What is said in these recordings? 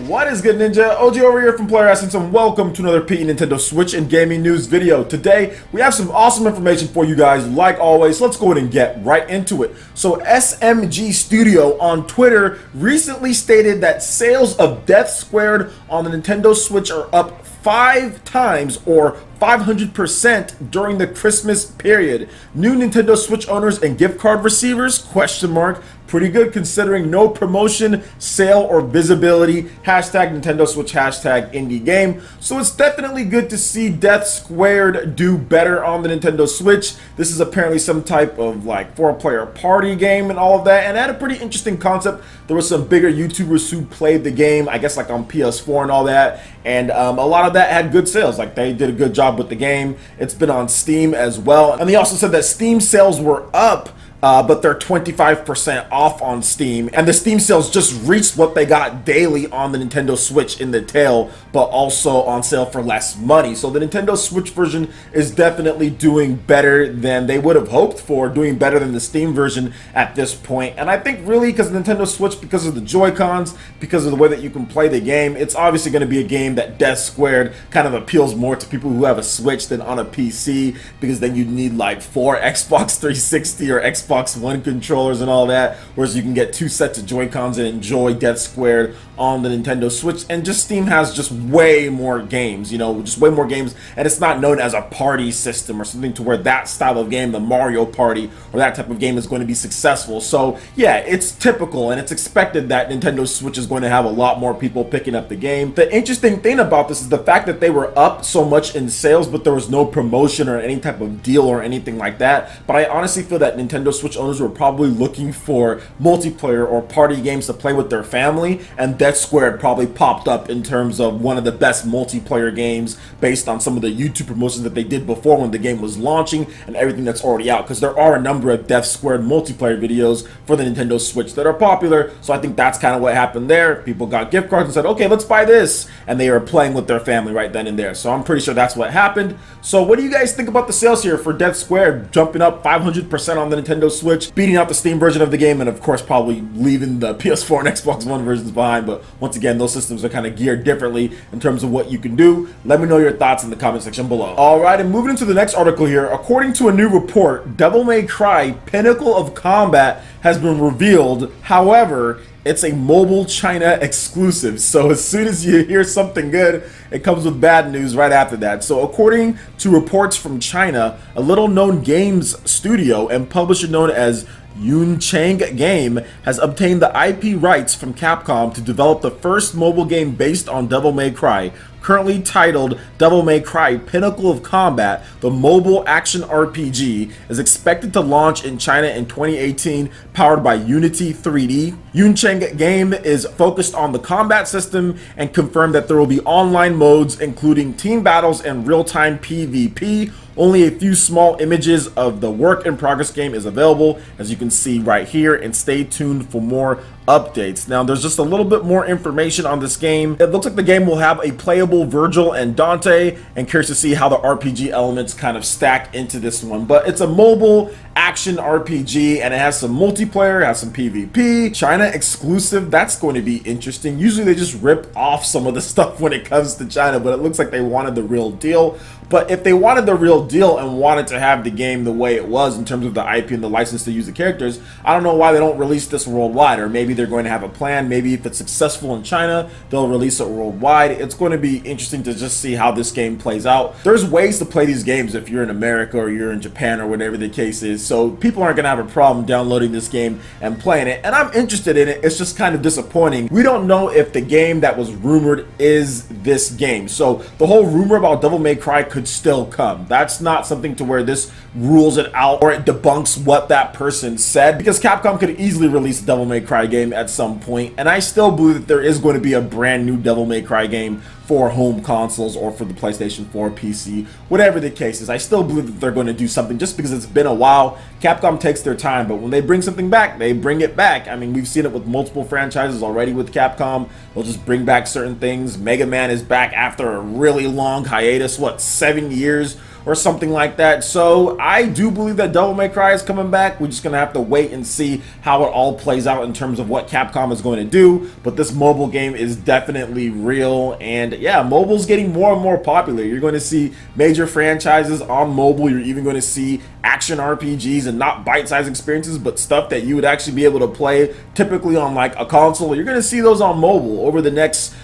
What is good, Ninja? OG over here from Player Essence, and welcome to another PE Nintendo Switch and Gaming News video. Today, we have some awesome information for you guys. Like always, let's go ahead and get right into it. So, SMG Studio on Twitter recently stated that sales of Death Squared on the Nintendo Switch are up 5 times or 500% during the Christmas period. New Nintendo Switch owners and gift card receivers? Question mark. Pretty good considering no promotion, sale, or visibility. Hashtag Nintendo Switch, hashtag indie game. So it's definitely good to see Death Squared do better on the Nintendo Switch. This is apparently some type of like 4-player party game and all of that, and it had a pretty interesting concept. There were some bigger YouTubers who played the game, I guess like on PS4 and all that, and a lot of that had good sales. Like they did a good job with the game. It's been on Steam as well, and they also said that Steam sales were up, but they're 25% off on Steam, and the Steam sales just reached what they got daily on the Nintendo Switch in the tail, but also on sale for less money. So the Nintendo Switch version is definitely doing better than they would have hoped for, doing better than the Steam version at this point. And I think really because the Nintendo Switch, because of the Joy-Cons, because of the way that you can play the game, it's obviously going to be a game that Death Squared kind of appeals more to people who have a Switch than on a PC, because then you need like 4 Xbox 360 or Xbox One controllers and all that, whereas you can get 2 sets of Joy-Cons and enjoy Death Squared on the Nintendo Switch. And just Steam has just way more games, you know, just way more games, and it's not known as a party system or something to where that style of game, the Mario Party or that type of game, is going to be successful. So yeah, it's typical and it's expected that Nintendo Switch is going to have a lot more people picking up the game. The interesting thing about this is the fact that they were up so much in sales, but there was no promotion or any type of deal or anything like that. But I honestly feel that Nintendo Switch owners were probably looking for multiplayer or party games to play with their family, and Death Squared probably popped up in terms of one of the best multiplayer games based on some of the YouTube promotions that they did before when the game was launching and everything that's already out, because there are a number of Death Squared multiplayer videos for the Nintendo Switch that are popular. So I think that's kind of what happened there. People got gift cards and said, okay, let's buy this, and they were playing with their family right then and there. So I'm pretty sure that's what happened. So what do you guys think about the sales here for Death Squared jumping up 500% on the Nintendo Switch, beating out the Steam version of the game, and of course probably leaving the PS4 and Xbox One versions behind? But once again, those systems are kind of geared differently in terms of what you can do. Let me know your thoughts in the comment section below. Alright, and moving into the next article here. According to a new report, Devil May Cry Pinnacle of Combat has been revealed. However, it's a mobile China exclusive. So as soon as you hear something good, it comes with bad news right after that. So according to reports from China, a little known games studio and publisher known as Yuncheng Game has obtained the IP rights from Capcom to develop the first mobile game based on Devil May Cry. Currently titled Devil May Cry Pinnacle of Combat, the mobile action RPG is expected to launch in China in 2018, powered by Unity 3D. Yuncheng Game is focused on the combat system and confirmed that there will be online modes including team battles and real-time PvP. Only a few small images of the work-in-progress game is available, as you can see right here, and stay tuned for more updates. Now, there's just a little bit more information on this game. It looks like the game will have a playable Virgil and Dante, and curious to see how the RPG elements kind of stack into this one. But it's a mobile action RPG, and it has some multiplayer, it has some PvP. China exclusive, that's going to be interesting. Usually they just rip off some of the stuff when it comes to China, but it looks like they wanted the real deal. But if they wanted the real deal and wanted to have the game the way it was in terms of the IP and the license to use the characters, I don't know why they don't release this worldwide. Or maybe they're going to have a plan. Maybe if it's successful in China, they'll release it worldwide. It's going to be interesting to just see how this game plays out. There's ways to play these games if you're in America or you're in Japan or whatever the case is. So people aren't going to have a problem downloading this game and playing it. And I'm interested in it. It's just kind of disappointing. We don't know if the game that was rumored is this game. So the whole rumor about Devil May Cry could still come. That's not something to where this rules it out or it debunks what that person said, because Capcom could easily release a Devil May Cry game at some point, and I still believe that there is going to be a brand new Devil May Cry game for home consoles or for the PlayStation 4, PC, whatever the case is. I still believe that they're going to do something just because it's been a while. Capcom takes their time, but when they bring something back, they bring it back. I mean, we've seen it with multiple franchises already with Capcom. They'll just bring back certain things. Mega Man is back after a really long hiatus, what, 7 years or something like that. So I do believe that Devil May Cry is coming back. We're just gonna have to wait and see how it all plays out in terms of what Capcom is going to do. But this mobile game is definitely real, and yeah, mobile's getting more and more popular. You're going to see major franchises on mobile. You're even going to see action RPGs, and not bite-sized experiences, but stuff that you would actually be able to play typically on like a console. You're going to see those on mobile over the next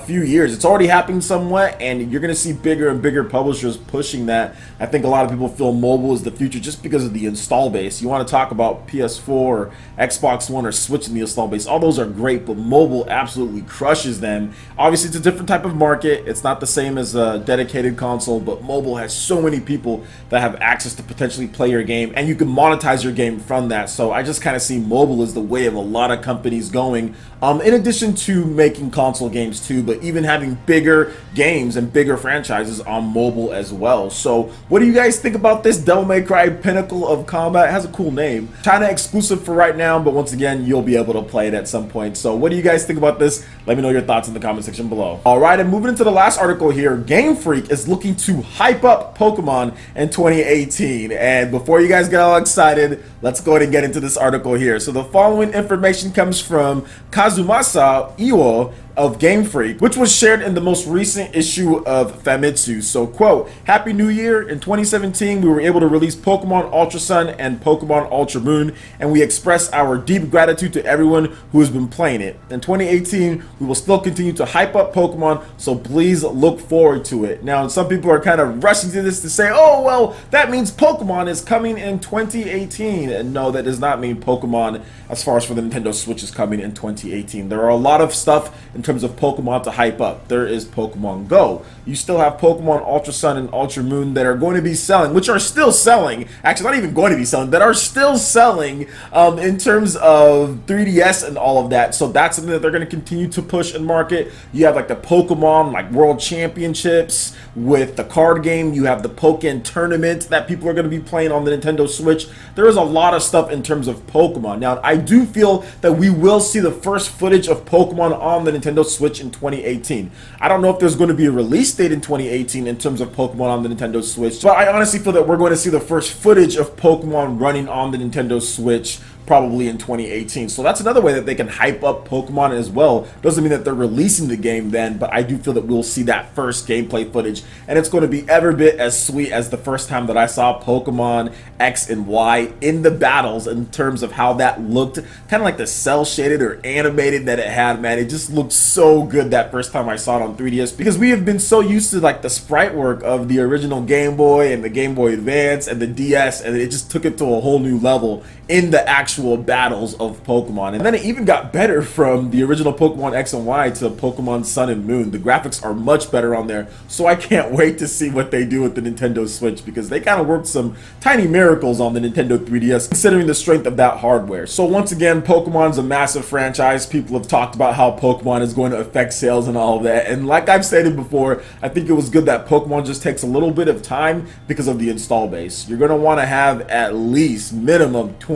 few years. It's already happening somewhat, and you're going to see bigger and bigger publishers pushing that. I think a lot of people feel mobile is the future just because of the install base. You want to talk about PS4 or Xbox One or Switch in the install base. All those are great, but mobile absolutely crushes them. Obviously, it's a different type of market. It's not the same as a dedicated console, but mobile has so many people that have access to potentially play your game, and you can monetize your game from that. So I just kind of see mobile as the way of a lot of companies going, in addition to making console games too, but even having bigger games and bigger franchises on mobile as well. So what do you guys think about this Devil May Cry Pinnacle of Combat? It has a cool name. China exclusive for right now, but once again, you'll be able to play it at some point. So what do you guys think about this? Let me know your thoughts in the comment section below. Alright, and moving into the last article here, Game Freak is looking to hype up Pokemon in 2018. And before you guys get all excited, let's go ahead and get into this article here. So the following information comes from Kazumasa Iwo of Game Freak, which was shared in the most recent issue of Famitsu. So, quote, "Happy New Year. In 2017, we were able to release Pokemon Ultra Sun and Pokemon Ultra Moon, and we express our deep gratitude to everyone who has been playing it. In 2018, we will still continue to hype up Pokemon, so please look forward to it." Now, some people are kind of rushing to this to say, oh, well, that means Pokemon is coming in 2018. And no, that does not mean Pokemon, as far as for the Nintendo Switch, is coming in 2018. There are a lot of stuff in terms of Pokemon to hype up. There is Pokemon Go. You still have Pokemon Ultra Sun and Ultra Moon that are going to be selling, which are still selling, actually not even going to be selling, that are still selling in terms of 3DS and all of that. So that's something that they're going to continue to push and market. You have like the Pokemon like World Championships with the card game. You have the Pokken Tournament that people are going to be playing on the Nintendo Switch. There is a lot of stuff in terms of Pokemon. Now, I do feel that we will see the first footage of Pokemon on the Nintendo Switch in 2018. I don't know if there's going to be a release date in 2018 in terms of Pokemon on the Nintendo Switch, but I honestly feel that we're going to see the first footage of Pokemon running on the Nintendo Switch probably in 2018. So that's another way that they can hype up Pokemon as well. Doesn't mean that they're releasing the game then, but I do feel that we'll see that first gameplay footage, and it's going to be every bit as sweet as the first time that I saw Pokemon X and Y in the battles in terms of how that looked, kind of like the cell shaded or animated that it had. Man, it just looked so good that first time I saw it on 3DS, because we have been so used to like the sprite work of the original Game Boy and the Game Boy Advance and the DS, and it just took it to a whole new level in the actual battles of Pokemon. And then it even got better from the original Pokemon X and Y to Pokemon Sun and Moon. The graphics are much better on there, so I can't wait to see what they do with the Nintendo Switch, because they kind of worked some tiny miracles on the Nintendo 3DS considering the strength of that hardware. So once again, Pokemon's a massive franchise. People have talked about how Pokemon is going to affect sales and all of that, and like I've stated before, I think it was good that Pokemon just takes a little bit of time because of the install base. You're going to want to have at least minimum 20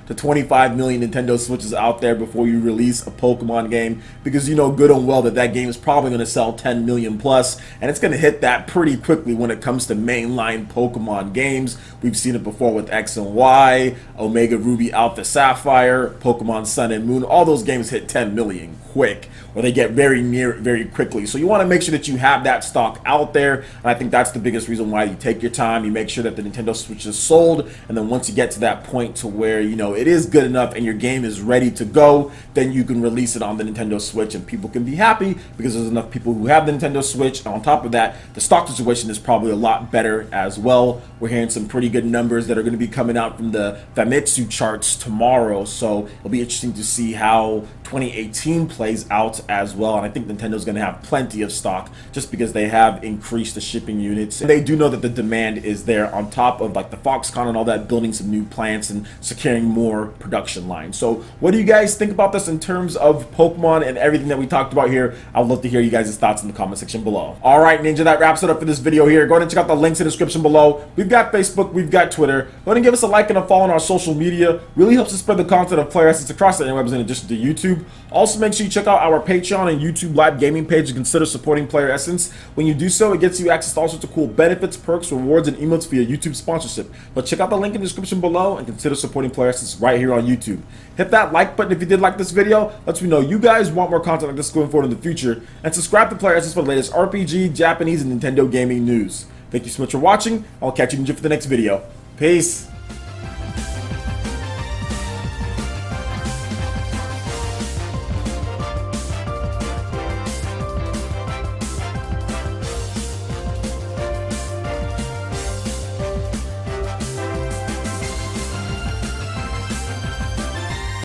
to 25 million Nintendo Switches out there before you release a Pokemon game, because you know good and well that that game is probably going to sell 10 million plus, and it's going to hit that pretty quickly when it comes to mainline Pokemon games. We've seen it before with X and Y, Omega Ruby, Alpha Sapphire, Pokemon Sun and Moon. All those games hit 10 million quick, or they get very near it very quickly. So you want to make sure that you have that stock out there, and I think that's the biggest reason why you take your time. You make sure that the Nintendo Switch is sold, and then once you get to that point to where you know it is good enough and your game is ready to go, then you can release it on the Nintendo Switch, and people can be happy because there's enough people who have the Nintendo Switch. And on top of that, the stock situation is probably a lot better as well. We're hearing some pretty good numbers that are going to be coming out from the Famitsu charts tomorrow, so it'll be interesting to see how 2018 plays out as well. And I think Nintendo's going to have plenty of stock just because they have increased the shipping units, and they do know that the demand is there, on top of like the Foxconn and all that, building some new plants and securing more your production line. So what do you guys think about this in terms of Pokemon and everything that we talked about here? I would love to hear you guys' thoughts in the comment section below. All right, Ninja, that wraps it up for this video here. Go ahead and check out the links in the description below. We've got Facebook, we've got Twitter. Go ahead and give us a like and a follow on our social media. Really helps us spread the content of Player Essence across the interwebs in addition to YouTube. Also, make sure you check out our Patreon and YouTube live gaming page and consider supporting Player Essence. When you do so, it gets you access to all sorts of cool benefits, perks, rewards, and emotes via YouTube sponsorship. But check out the link in the description below and consider supporting Player Essence right here on YouTube. Hit that like button if you did like this video. Lets me know you guys want more content like this going forward in the future. And subscribe to Player Essence for the latest RPG, Japanese, and Nintendo gaming news. Thank you so much for watching. I'll catch you for the next video. Peace.